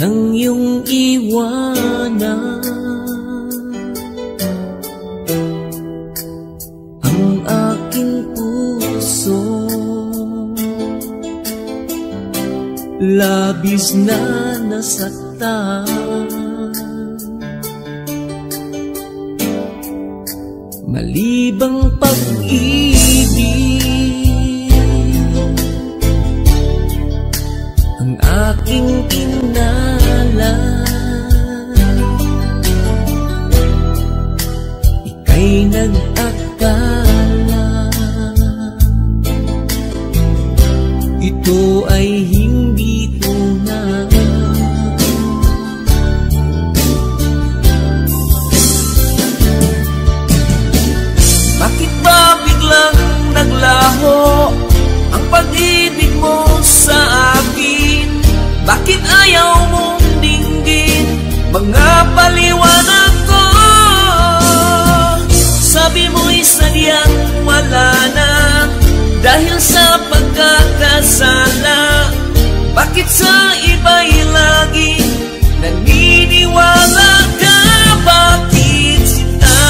nang iyong iwanan ang aking puso. Labis na nasaktan, malibang pag-ibig ang aking kinala. Ika'y nag-akala ito ay hindi tunay. Bakit ba biglang naglaho ang pag-ibig mo sa akin? Bakit ayaw mong dinggin mga paliwanag ko? Sabi mo'y sadyang wala na dahil sa pagkakasala. Bakit sa iba'y lagi naniniwala ka? Bakit sinta?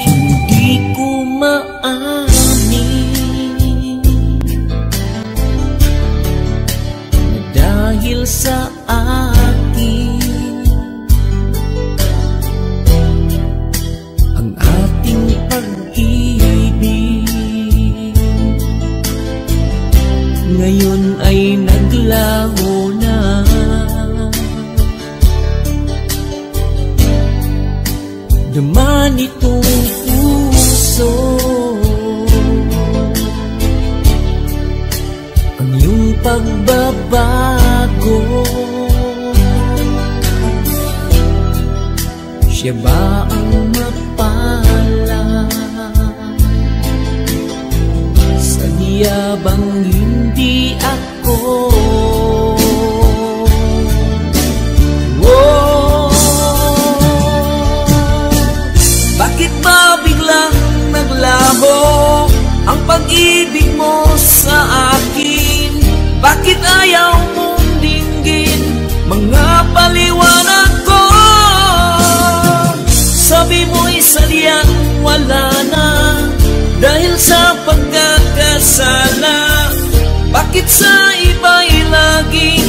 Hindi ko maamin na dahil sa akin ang ating pag-ibig ngayon ay naglaho na. Daman itong puso ang iyong pagbabago. Siya ba ang mapala? Sadya bang hindi ako? Bakit ba biglang naglaho ang pag-ibig mo sa akin? Bakit ayaw mong dinggin mga paliwanag ko? Sabi mo'y sadyang wala na dahil sa pagkakasala. Bakit sa iba'y laging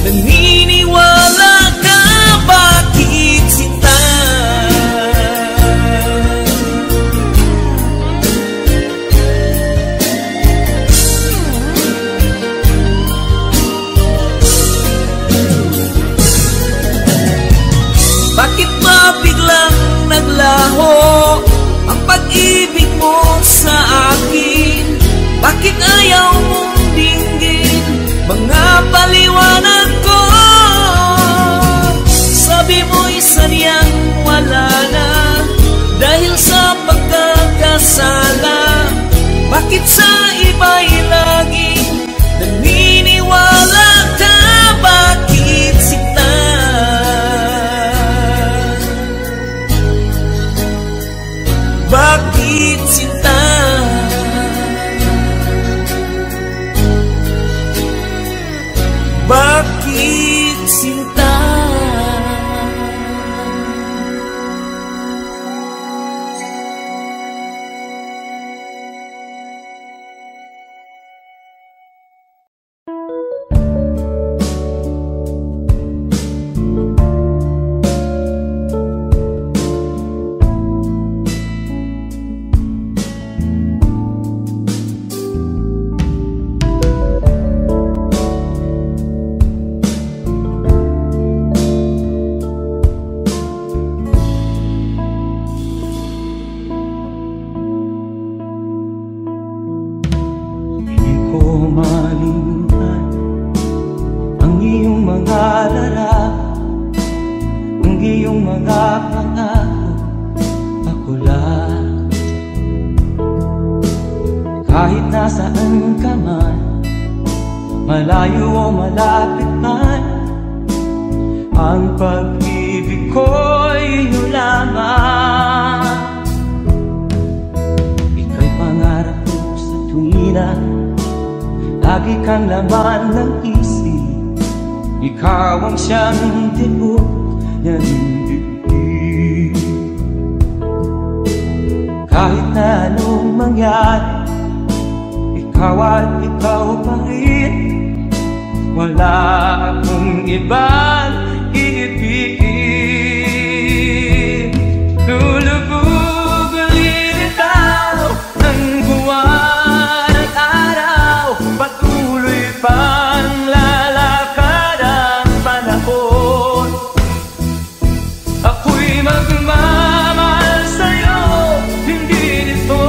naniniwala ka? Bakit sinta? Bakit ba biglang naglaho ang pag-ibig mo sa akin? Bakit ayaw mong dinggin mga paliwanag ko? Sabi mo'y sadyang wala na dahil sa pagkakasala. Bakit sa iba'y laging naniniwala ka? Bakit sinta? Bakit sinta? Bakit sinta? Kahit nasaan ka man, malayo o malapit man, ang pag-ibig ko'y iyong lamang. Ika'y pangarap ko sa tuwina Lagi kang laman ng isip, ikaw ang siyang tibok ng dibdib. Kahit na anong mangyari, ikaw at ikaw pa rin. Wala akong ibang iibigin. Lulubog lilitaw ang buwan at araw, patuloy pang lalakad ang panahon. Ako'y magmamahal sa'yo, hindi nito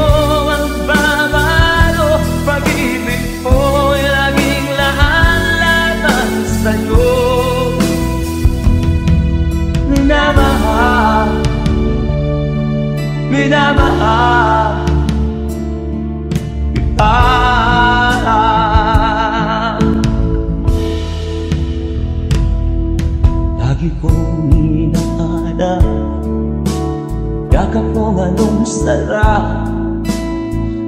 ang babago. Pag-ibig ko'y laging lahat sa'yo. Minamahal, minamahal kita. Lagi kong inahanap, yakap kong anong sarap,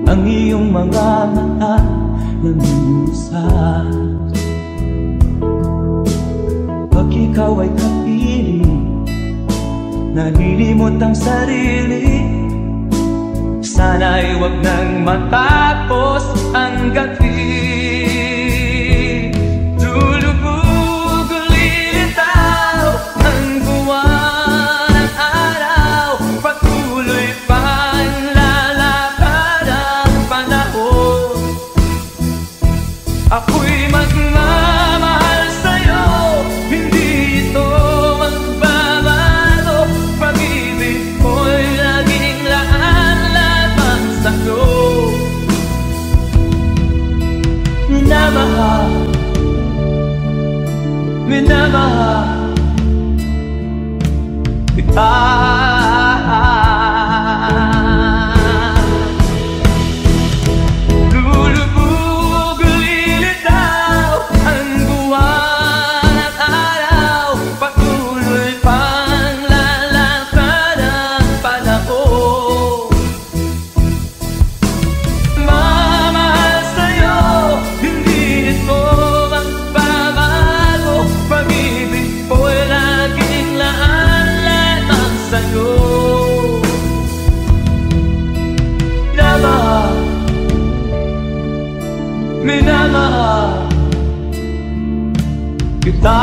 ang iyong mga mata na minusap. Pag ikaw ay kapiling, nalilimot ang sarili. Sana'y wag nang matapos ang gabi. Lulubog lilitaw ang buwan at araw, patuloy pang lalakad ang panahon. Ako'y magmamahal sa'yo, hindi ito magbabago. Pag-ibig ko'y laging laan-lamang sa'yo. Minamahal, minamahal kita. Lulubog lilitaw ang buwan at araw, patuloy pang lalakad ang panahon. Mamahal sa'yo, hindi ito magbabago. Pag-ibig ko'y laging laan-lamang sa'yo. Minamahal, minamahal kita.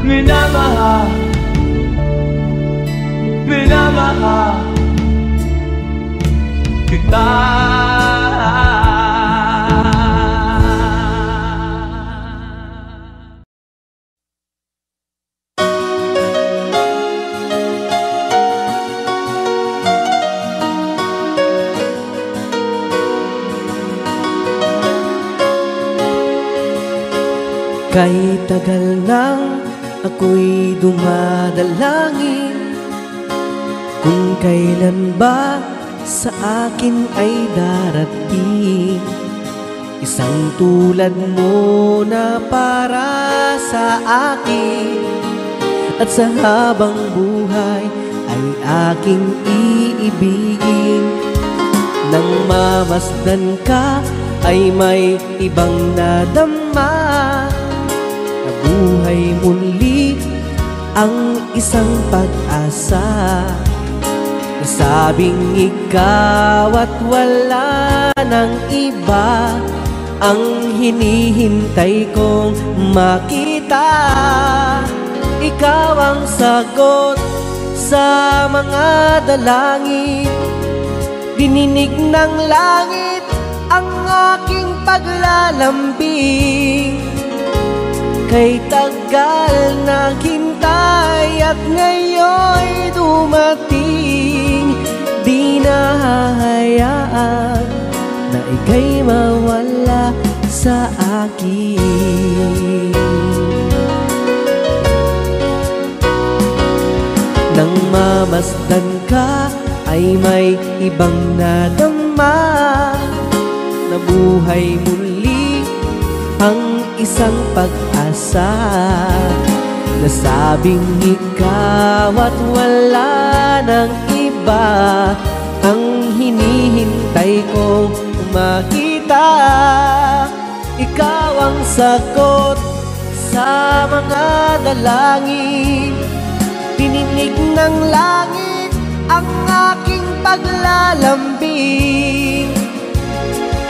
Minamahal, minamahal kita. Kahit tagal nang ako'y dumadalangin, kung kailan ba sa akin ay darating isang tulad mo na para sa akin. At sa habang buhay ay aking iibigin. Nang mamasdan ka ay may ibang nadama, nabuhay muli ang isang pag-asa. Nasabing ikaw at wala ng iba ang hinihintay kong makita. Ikaw ang sagot sa mga dalangin, dininig ng langit ang aking paglalambing. Kay tagal naghintay at ngayon'y dumating, di nahahayaan na ika'y mawala sa akin. Nang mamasdan ka ay may ibang nadama, nabuhay muli ang isang pag-asa. Nasabing ikaw at wala ng iba ang hinihintay kong makita. Ikaw ang sagot sa mga dalangin. Tininig ng langit ang aking paglalambing.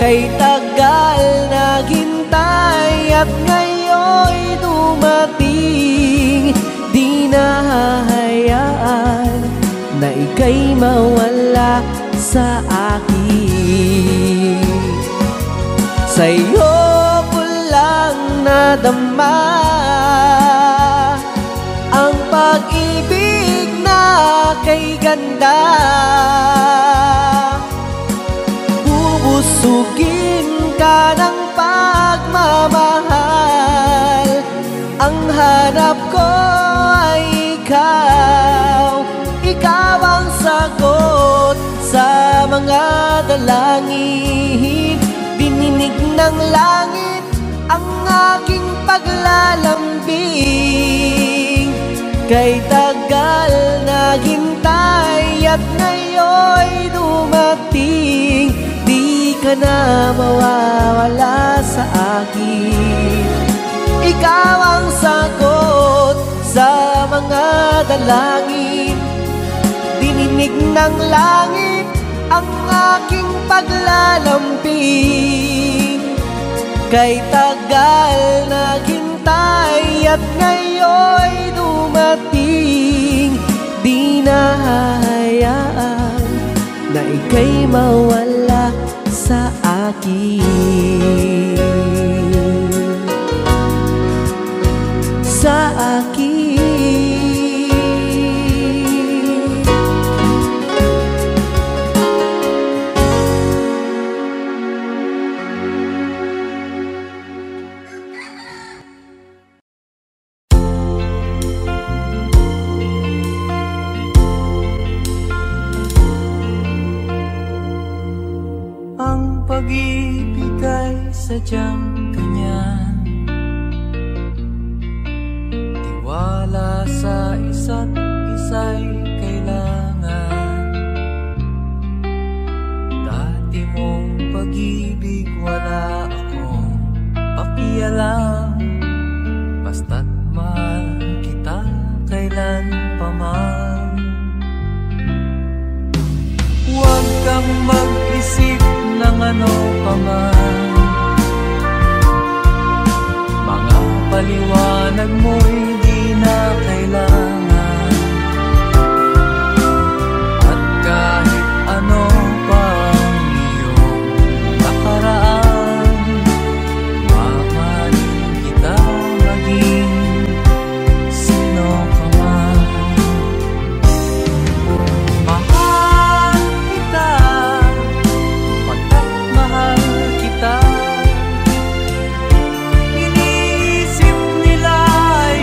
Kay tagal naghintay at ngayon'y dumating. Di nahahayaan na ika'y mawala sa akin. Sa'yo ko lang nadama ang pag-ibig na kay ganda. Bubusugin ka ng pagmamahal. Ang hanap ko ay ikaw. Ikaw ang sagot sa mga dalangin. Dininig ng langit ang aking paglalambing. Kay tagal naghintay at ngayon'y dumating. Di ka na mawawala sa akin. Ikaw ang sagot sa mga dalangin. Dininig ng langit ang aking paglalambing. Kay tagal naghintay at ngayon'y dumating. Di nahahayaan na ika'y mawala sa akin. Sa akin. Ang pag-ibig ay sadyang ganyan. Tiwala sa isa't isa'y kailangan. Dati mong pag-ibig wala akong pakialam. Basta't mahal kita kailan pa man. Huwag kang mag-isip ng ano pa man. Mga paliwanag mo'y di na kailangan. At kahit ano pa ang iyong nakaraan, mamahalin kita maging sino ka man. Mahal kita pagkat mahal kita. Iniisip nila ay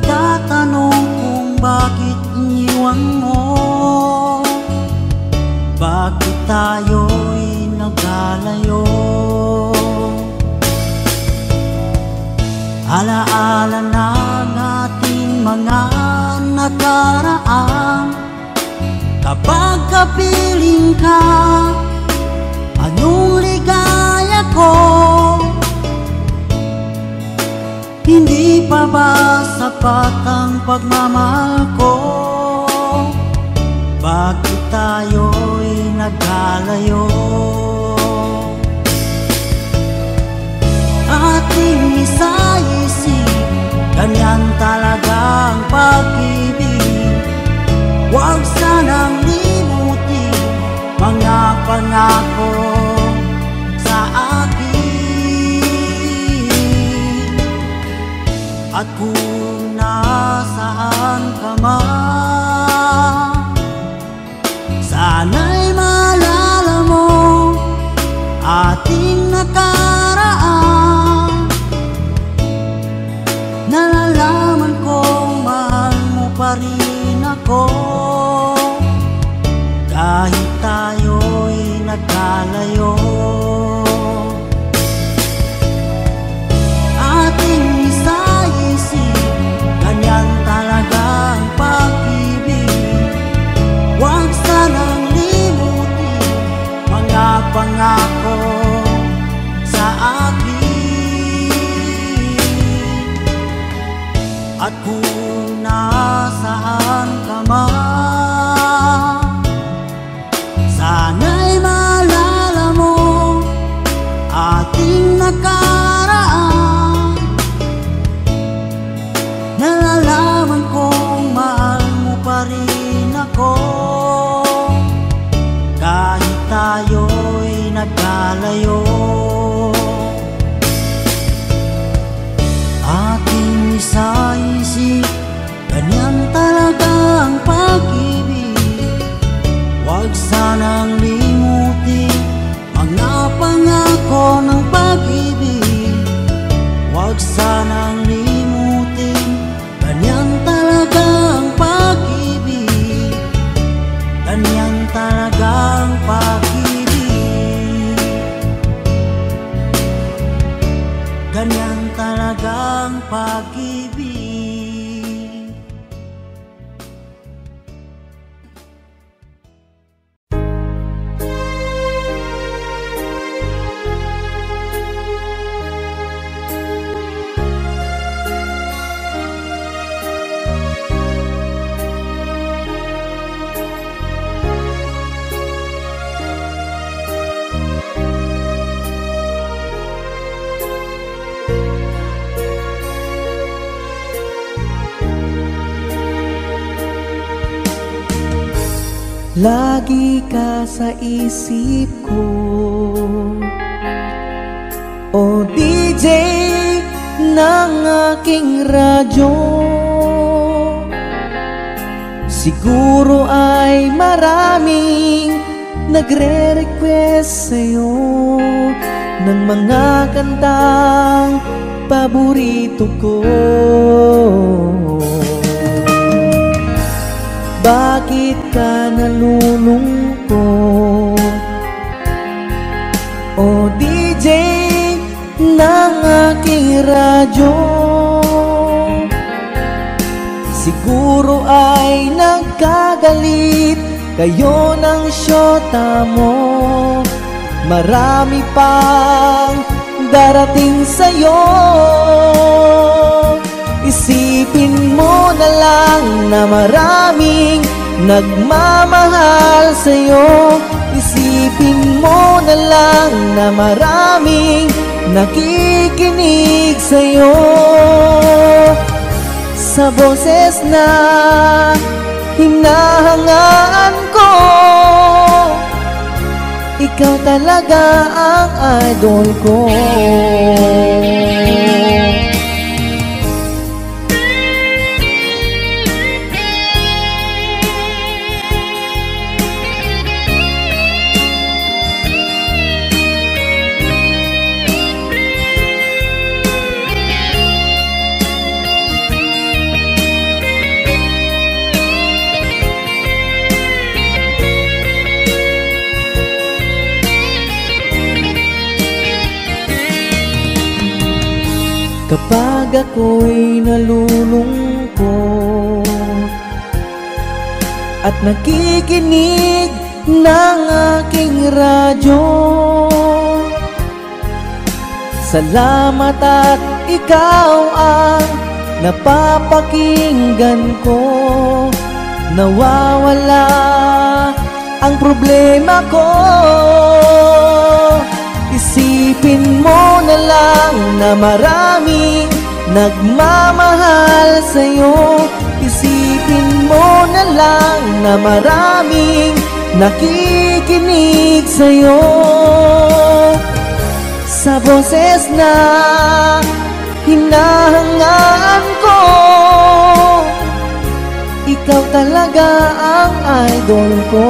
Nagtatanong kung bakit iniwan mo, bakit tayo'y naglalayo. Alaala na natin mga nakaraan. Kapag kapiling ka, anong ligaya ko? Hindi pa ba sapat ang pagmamahal ko? Bakit tayo'y naglalayo? Ating isa-isip, ganyan talaga ang pag-ibig. Huwag sanang limutin mga pangako sa akin. At kung nasaan ka man, sana'y maalala mo ating nakaraan. Nalalaman kong mahal mo pa rin ako, kahit tayo'y nagkalayo. Ating isa-isip, ganyan talaga ang pag-ibig. Huwag sanang limutin mga pangako sa akin. At kung nasaan ka man, sana'y maalala mo ating nakaraan. Nalalaman kong mahal mo pa rin ako, kahit tayo'y nagkalayo. Ating isa-isip, ganyan talaga ang pag-ibig. Huwag sanang limutin mga pangako ng pag-ibig. Huwag sanang limutin, ganyan talaga ang pag-ibig. Ganyan talaga ang pag-ibig. Ganyan talaga ang pag-ibig. Lagi ka sa isip ko, o DJ ng aking radyo. Siguro ay maraming nagre-request sa'yo ng mga kantang paborito ko. Bakit ka nalulungkot, o DJ ng aking radyo? Siguro ay nagkagalit kayo ng syota mo. Marami pang darating sa'yo. Isipin mo na lang na maraming nagmamahal sa'yo. Isipin mo na lang na maraming nakikinig sa'yo. Sa boses na hinahangaan ko, ikaw talaga ang idol ko. kapag ako'y nalulungkot at nakikinig ng aking radyo. Salamat at ikaw ang napapakinggan ko. Nawawala ang problema ko. Isipin mo na lang na maraming nagmamahal sa'yo. Isipin mo na lang na maraming nakikinig sa'yo. Sa boses na hinahangaan ko, ikaw talaga ang idol ko.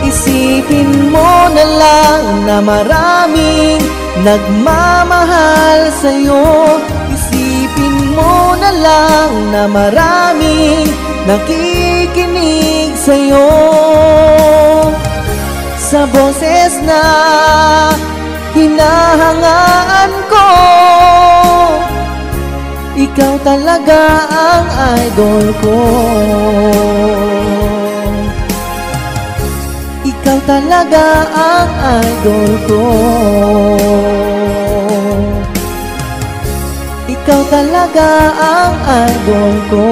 Isipin mo na lang na maraming nagmamahal sa'yo. Isipin mo na lang na maraming nakikinig sa'yo. Sa boses na hinahangaan ko, ikaw talaga ang idol ko. Ikaw talaga ang idol ko. Ikaw talaga ang idol ko.